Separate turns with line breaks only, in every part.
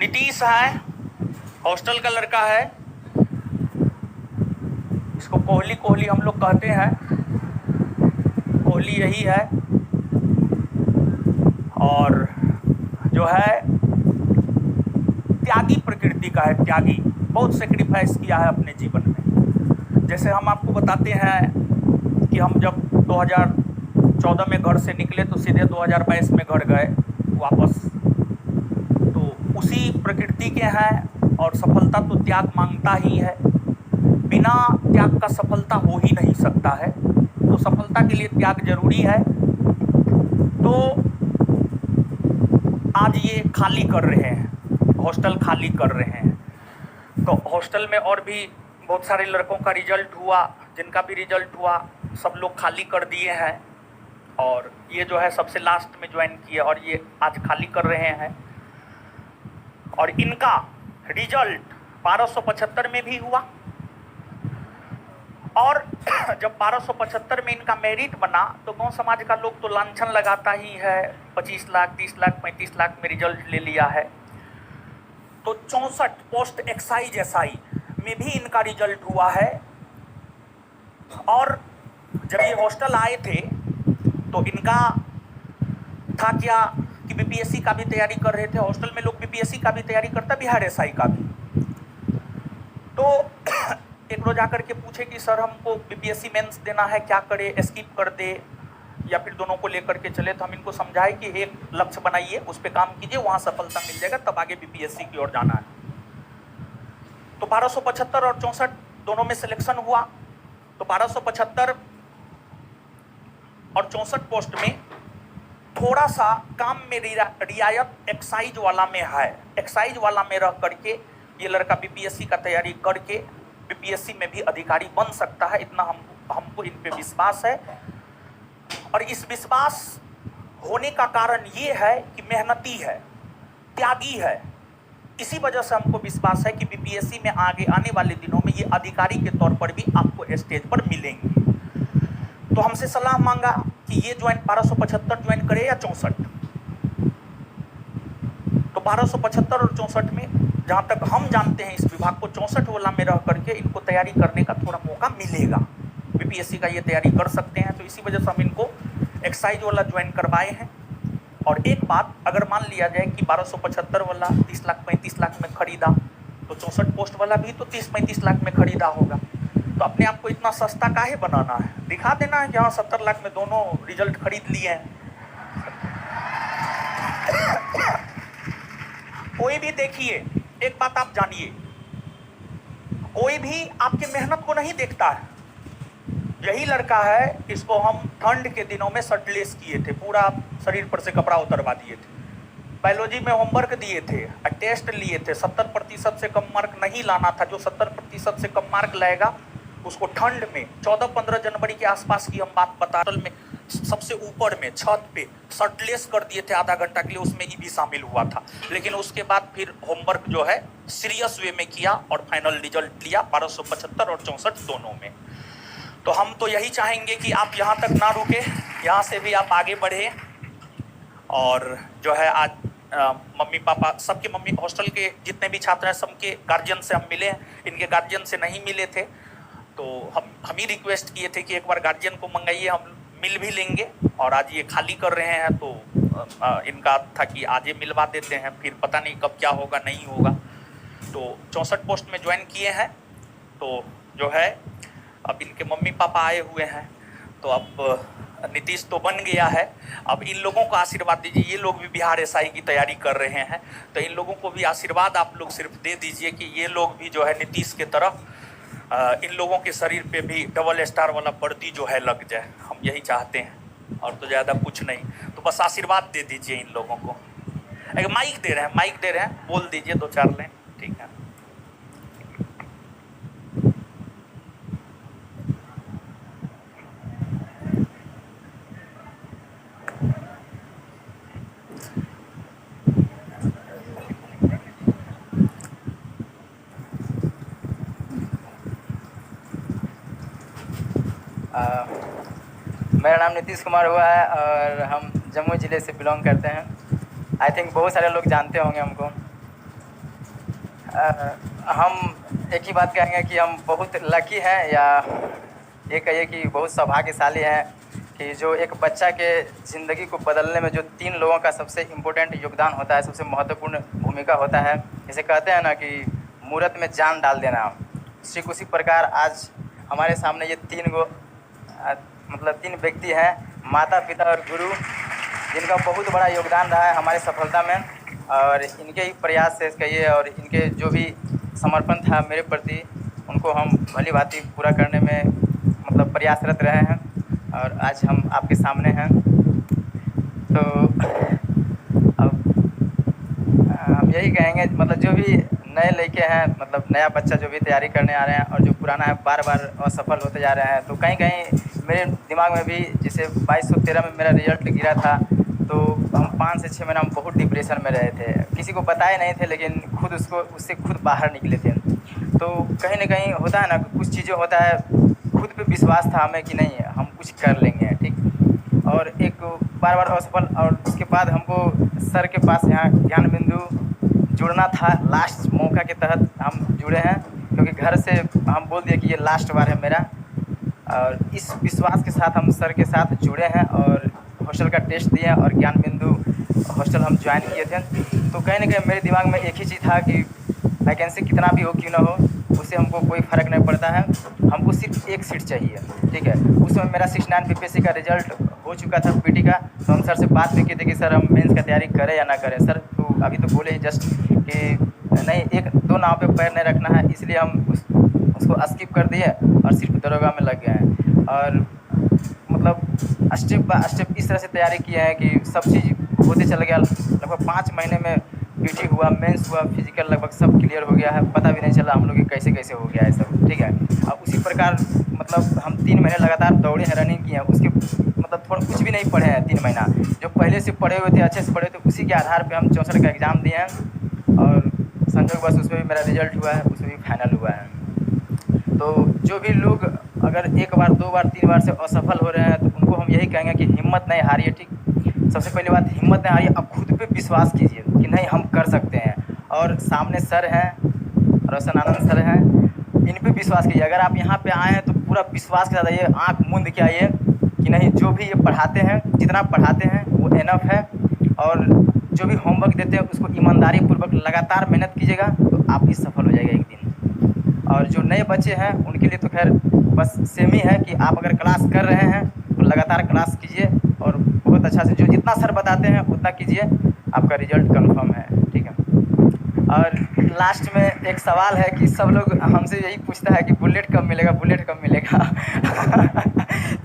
नीतीश है, हॉस्टल का लड़का है, इसको कोहली कोहली हम लोग कहते हैं। कोहली यही है और जो है त्यागी प्रकृति का है, त्यागी, बहुत सेक्रीफाइस किया है अपने जीवन में। जैसे हम आपको बताते हैं कि हम जब 2014 में घर से निकले तो सीधे 2022 में घर गए वापस, तो उसी प्रकृति के हैं। और सफलता तो त्याग मांगता ही है, बिना त्याग का सफलता हो ही नहीं सकता है, तो सफलता के लिए त्याग जरूरी है। तो आज ये खाली कर रहे हैं, हॉस्टल खाली कर रहे हैं। तो हॉस्टल में और भी बहुत सारे लड़कों का रिजल्ट हुआ, जिनका भी रिजल्ट हुआ सब लोग खाली कर दिए हैं। और ये जो है सबसे लास्ट में ज्वाइन किए और ये आज खाली कर रहे हैं। और इनका रिजल्ट 1275 में भी हुआ और जब 1275 में इनका मेरिट बना तो गांव समाज का लोग तो लांछन लगाता ही है, 25 लाख 30 लाख 35 लाख में रिजल्ट ले लिया है। तो 64 पोस्ट एक्साइज एसआई में भी इनका रिजल्ट हुआ है। और जब ये हॉस्टल आए थे तो इनका था क्या कि बीपीएससी का भी तैयारी कर रहे थे। हॉस्टल में लोग बीपीएससी का भी तैयारी करता, बिहार एसआई का भी। तो एक रोज आकर के पूछे कि सर हमको बीपीएससी मेंस देना है, क्या करे, स्किप कर दे या फिर दोनों को लेकर के चले। तो हम इनको समझाए कि एक लक्ष्य बनाइए, उस पर काम कीजिए, वहाँ सफलता मिल जाएगा, तब आगे बीपीएससी की ओर जाना है। तो 1275 और 64 दोनों में सिलेक्शन हुआ। तो 1275 और 64 पोस्ट में थोड़ा सा काम में रियायत एक्साइज वाला में है। एक्साइज वाला में रह करके ये लड़का बीपीएससी का तैयारी करके बीपीएससी में भी अधिकारी बन सकता है, इतना हमको इन पे विश्वास है। और इस विश्वास होने का कारण ये है कि मेहनती है, त्यागी है। इसी वजह से हमको विश्वास है कि बीपीएससी में आगे आने वाले दिनों में ये अधिकारी के तौर पर भी आपको स्टेज पर मिलेंगे। तो हमसे सलाह मांगा कि ये ज्वाइन 1275 ज्वाइन करे या 64। तो 1275 और 64 में जहाँ तक हम जानते हैं इस विभाग को 64 वाला में रह करके इनको तैयारी करने का थोड़ा मौका मिलेगा, बीपीएससी का ये तैयारी कर सकते हैं। तो इसी वजह से हम इनको एक्साइज वाला ज्वाइन करवाए हैं। और एक बात, अगर मान लिया जाए कि 1275 वाला 30 लाख 35 लाख में खरीदा तो 64 पोस्ट वाला भी तो 30-35 लाख में खरीदा होगा। तो अपने आप को इतना सस्ता काहे बनाना है, दिखा देना है कि हाँ 70 लाख में दोनों रिजल्ट खरीद लिए हैं। कोई भी देखिए, एक बात आप जानिए, कोई भी आपके मेहनत को नहीं देखता है। यही लड़का है, इसको हम ठंड के दिनों में शर्टलेस किए थे, पूरा शरीर पर से कपड़ा उतरवा दिए थे। बायोलॉजी में होमवर्क दिए थे, टेस्ट लिए थे, 70% से कम मार्क नहीं लाना था। जो 70% से कम मार्क लाएगा उसको ठंड में 14-15 जनवरी के आसपास की हम बात बता में सबसे ऊपर में छत पे शर्टलेस कर दिए थे आधा घंटा के लिए, उसमें ये भी शामिल हुआ था। लेकिन उसके बाद फिर होमवर्क जो है सीरियस वे में किया और फाइनल रिजल्ट लिया 1275 और 64 दोनों में। तो हम तो यही चाहेंगे कि आप यहाँ तक ना रुके, यहाँ से भी आप आगे बढ़े। और जो है आज मम्मी पापा सबके, मम्मी हॉस्टल के जितने भी छात्र हैं सबके गार्जियन से हम मिले हैं, इनके गार्जियन से नहीं मिले थे। तो हम ही रिक्वेस्ट किए थे कि एक बार गार्जियन को मंगाइए, हम मिल भी लेंगे। और आज ये खाली कर रहे हैं तो इनका था कि आज ये मिलवा देते हैं, फिर पता नहीं कब क्या होगा नहीं होगा। तो 64 पोस्ट में ज्वाइन किए हैं। तो जो है अब इनके मम्मी पापा आए हुए हैं, तो अब नीतीश तो बन गया है, अब इन लोगों को आशीर्वाद दीजिए। ये लोग भी बिहार एसआई की तैयारी कर रहे हैं, तो इन लोगों को भी आशीर्वाद आप लोग सिर्फ दे दीजिए कि ये लोग भी जो है नीतीश के तरफ इन लोगों के शरीर पे भी डबल स्टार वाला वर्दी जो है लग जाए, हम यही चाहते हैं और तो ज़्यादा कुछ नहीं। तो बस आशीर्वाद दे दीजिए इन लोगों को। एक माइक दे रहे हैं, बोल दीजिए 2-4 लाइन, ठीक है।
मेरा नाम नीतीश कुमार हुआ है और हम जम्मू ज़िले से बिलोंग करते हैं। आई थिंक बहुत सारे लोग जानते होंगे हमको। हम एक ही बात कहेंगे कि हम बहुत लकी हैं, या ये कहिए कि बहुत सौभाग्यशाली हैं कि जो एक बच्चा के ज़िंदगी को बदलने में जो 3 लोगों का सबसे इम्पोर्टेंट योगदान होता है, सबसे महत्वपूर्ण भूमिका होता है। जैसे कहते हैं ना कि मूरत में जान डाल देना, ठीक उसी प्रकार आज हमारे सामने ये 3 गो मतलब 3 व्यक्ति हैं, माता पिता और गुरु, जिनका बहुत बड़ा योगदान रहा है हमारी सफलता में। और इनके ही प्रयास से कहिए और इनके जो भी समर्पण था मेरे प्रति, उनको हम भली भांति पूरा करने में मतलब प्रयासरत रहे हैं और आज हम आपके सामने हैं। तो अब हम यही कहेंगे, मतलब जो भी नए लड़के हैं, मतलब नया बच्चा जो भी तैयारी करने आ रहे हैं और जो पुराना है बार बार असफल होते जा रहे हैं, तो कहीं कहीं मेरे दिमाग में भी जैसे 2213 में मेरा रिजल्ट गिरा था, तो हम 5 से 6 महीना हम बहुत डिप्रेशन में रहे थे, किसी को बताए नहीं थे, लेकिन खुद उससे खुद बाहर निकले थे। तो कहीं ना कहीं होता है ना, कुछ चीज़ें होता है, खुद पे विश्वास था हमें कि नहीं हम कुछ कर लेंगे, ठीक। और एक बार बार असफल, और उसके बाद हमको सर के पास यहाँ ज्ञान बिंदु जुड़ना था, लास्ट मौका के तहत हम जुड़े हैं, क्योंकि घर से हम बोल दिए कि ये लास्ट बार है मेरा, और इस विश्वास के साथ हम सर के साथ जुड़े हैं और हॉस्टल का टेस्ट दिए और ज्ञान बिंदु हॉस्टल हम ज्वाइन किए थे। तो कहीं ना कहीं मेरे दिमाग में एक ही चीज़ था कि वैकेंसी कितना भी हो क्यों ना हो, उससे हमको कोई फ़र्क नहीं पड़ता है, हमको सिर्फ एक सीट चाहिए, ठीक है। उस समय मेरा 69 बीपीएससी का रिजल्ट हो चुका था पीटी का, तो हम सर से बात भी की थी कि सर हम मेंस का तैयारी करें या ना करें। सर तो अभी तो बोले ही जस्ट कि नहीं, 1-2 नाव पे पैर नहीं रखना है, इसलिए हम उसको स्किप कर दिए और सिर्फ दरोगा में लग गए हैं। और मतलब स्टेप बाय स्टेप इस तरह से तैयारी किए हैं कि सब चीज़ होते चला गया। लगभग 5 महीने में पीटी हुआ, मेंस हुआ, फिजिकल लगभग सब क्लियर हो गया है, पता भी नहीं चला हम लोग कि कैसे कैसे हो गया है सब, ठीक है। और उसी प्रकार मतलब हम 3 महीने लगातार दौड़े हैं, रनिंग किए हैं, उसके मतलब थोड़ा कुछ भी नहीं पढ़े हैं 3 महीना, जो पहले से पढ़े हुए थे, अच्छे से पढ़े थे, उसी के आधार पर हम 64 का एग्ज़ाम दिए हैं और संजोग बस उसमें भी मेरा रिजल्ट हुआ है, उसमें भी फाइनल हुआ है। तो जो भी लोग अगर 1 बार 2 बार 3 बार से असफल हो रहे हैं, तो उनको हम यही कहेंगे कि हिम्मत नहीं हारिए, ठीक। सबसे पहली बात, हिम्मत नहीं हारिए, अब खुद पे विश्वास कीजिए कि नहीं हम कर सकते हैं। और सामने सर हैं, रोशन आनंद सर हैं, इन पे विश्वास कीजिए। अगर आप यहाँ पे आए हैं तो पूरा विश्वास के साथ आइए, आँख मूंद के आइए कि नहीं, जो भी ये पढ़ाते हैं, जितना पढ़ाते हैं वो एनफ है, और जो भी होमवर्क देते हैं उसको ईमानदारी पूर्वक लगातार मेहनत कीजिएगा तो आप भी सफल हो जाएगा एक दिन। और जो नए बच्चे हैं उनके लिए तो खैर बस सेम ही है कि आप अगर क्लास कर रहे हैं तो लगातार क्लास कीजिए और बहुत अच्छा से जो जितना सर बताते हैं उतना कीजिए, आपका रिजल्ट कंफर्म है, ठीक है। और लास्ट में एक सवाल है कि सब लोग हमसे यही पूछता है कि बुलेट कब मिलेगा, बुलेट कब मिलेगा।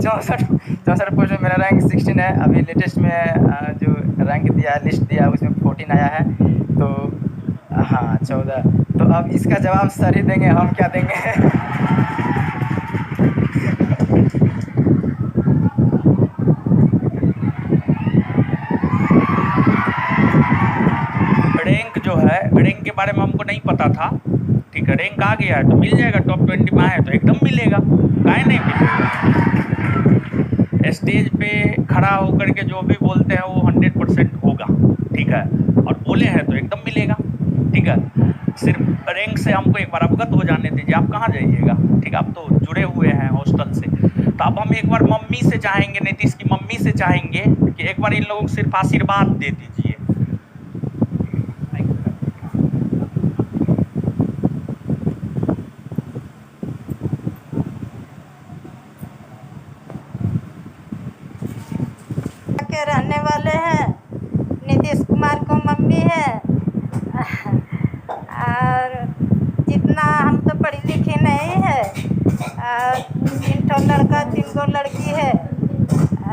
64 पोस्ट में मेरा रैंक 16 है, अभी लेटेस्ट में जो रैंक दिया है, लिस्ट दिया है, उसमें 14 आया है, तो हाँ 14। तो अब इसका जवाब सर ही देंगे, हम क्या देंगे।
रैंक जो है, रैंक के बारे में हमको नहीं पता था, ठीक है। रैंक आ गया है तो मिल जाएगा, टॉप 20 में आए तो एकदम मिलेगा, काहे नहीं मिलेगा। स्टेज पे खड़ा होकर के जो भी बोलते हैं वो 100% होगा, ठीक है, और बोले हैं तो एकदम मिलेगा, ठीक है। सिर्फ रैंक से हमको एक बार अवगत हो जाने दीजिए, आप कहाँ जाइएगा, ठीक है, आप तो जुड़े हुए हैं हॉस्टल से। तो अब हम एक बार मम्मी से चाहेंगे, नीतीश की मम्मी से चाहेंगे कि एक बार इन लोगों को सिर्फ आशीर्वाद दे दीजिए।
के रहने वाले हैं, नीतीश कुमार को मम्मी है, और जितना हम तो पढ़ी लिखी नहीं है, 3 ठो लड़का 3 गो लड़की है,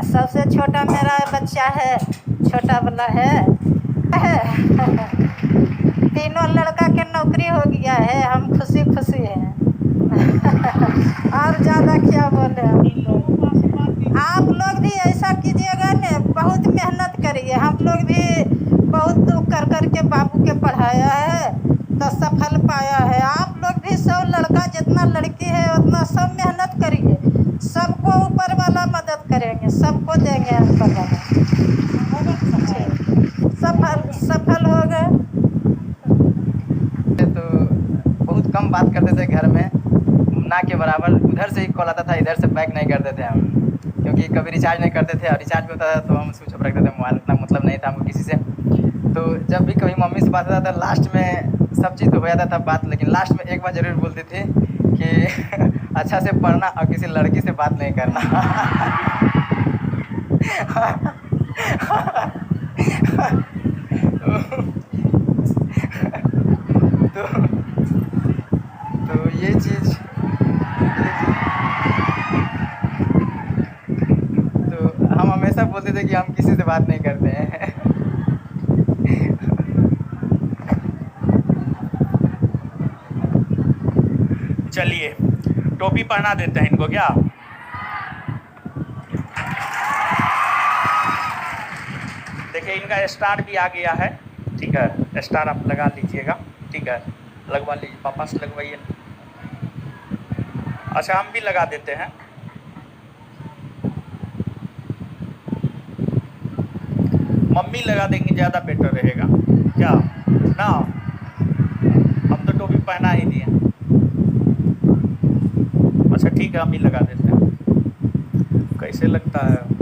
सबसे छोटा मेरा बच्चा है, छोटा वाला है। तीनों लड़का के नौकरी हो गया है, हम खुशी खुशी हैं। और ज़्यादा क्या बोले आप लोग भी ऐसा कीजिएगा न, बहुत मेहनत करिए। हम लोग भी बहुत दुख कर कर के बाबू के पढ़ाया है तो सफल पाया है। आप लोग भी सब लड़का जितना लड़की है उतना सब मेहनत करिए, सबको ऊपर वाला मदद करेंगे, सबको देंगे ऊपर वाला, सफल हो गए।
तो बात करते थे घर में ना के बराबर, उधर से ही कॉल आता था, इधर से बैक नहीं करते थे हम, क्योंकि कभी रिचार्ज नहीं करते थे और रिचार्ज भी होता था तो हम स्विच ऑफ रखते थे मोबाइल, उतना मतलब नहीं था हमको किसी से। तो जब भी कभी मम्मी से बात होता था लास्ट में सब चीज़ तो हो जाता था बात, लेकिन लास्ट में एक बार ज़रूर बोलती थी कि अच्छा से पढ़ना और किसी लड़की से बात नहीं करना। तो ये चीज़ तो हम हमेशा बोलते थे कि हम किसी से बात नहीं करते हैं।
चलिए टोपी पहना देते हैं इनको क्या। देखिए इनका स्टार भी आ गया है, ठीक है, स्टार आप लगा लीजिएगा, ठीक है, लगवा लीजिए, पापा से लगवाइए। अच्छा हम भी लगा देते हैं। मम्मी लगा देंगे ज़्यादा बेटर रहेगा क्या ना, हम तो टोपी पहना ही दिए। अच्छा ठीक है हम ही लगा देते हैं, कैसे लगता है।